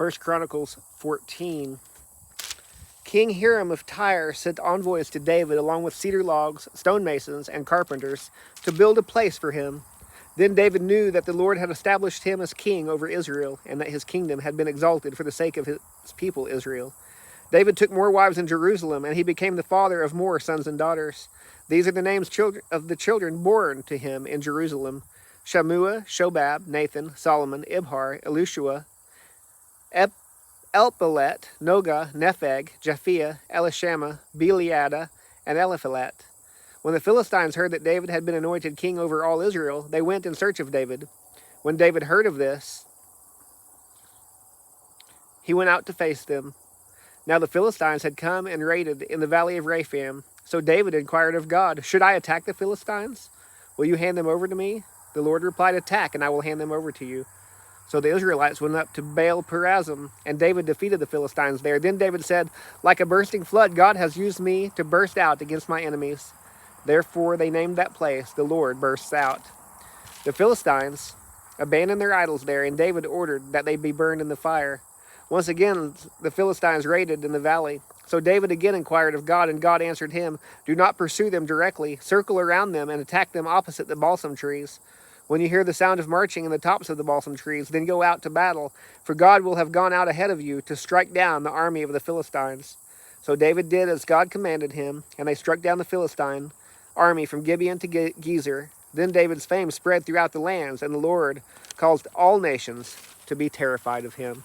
1 Chronicles 14. King Hiram of Tyre sent envoys to David along with cedar logs, stonemasons, and carpenters to build a place for him. Then David knew that the Lord had established him as king over Israel, and that his kingdom had been exalted for the sake of his people Israel. David took more wives in Jerusalem, and he became the father of more sons and daughters. These are the names of the children born to him in Jerusalem: Shammua, Shobab, Nathan, Solomon, Ibhar, Elishua, Elpelet, Noga, Nepheg, Japhia, Elishama, Beliada, and Eliphalet. When the Philistines heard that David had been anointed king over all Israel, they went in search of David. When David heard of this, he went out to face them. Now the Philistines had come and raided in the valley of Rephaim. So David inquired of God, "Should I attack the Philistines? Will you hand them over to me?" The Lord replied, "Attack, and I will hand them over to you." So the Israelites went up to Baal Perazim, and David defeated the Philistines there. Then David said, "Like a bursting flood, God has used me to burst out against my enemies." Therefore they named that place, "The Lord Bursts Out." The Philistines abandoned their idols there, and David ordered that they be burned in the fire. Once again, the Philistines raided in the valley. So David again inquired of God, and God answered him, "Do not pursue them directly. Circle around them and attack them opposite the balsam trees. When you hear the sound of marching in the tops of the balsam trees, then go out to battle, for God will have gone out ahead of you to strike down the army of the Philistines." So David did as God commanded him, and they struck down the Philistine army from Gibeon to Gezer. Then David's fame spread throughout the lands, and the Lord caused all nations to be terrified of him.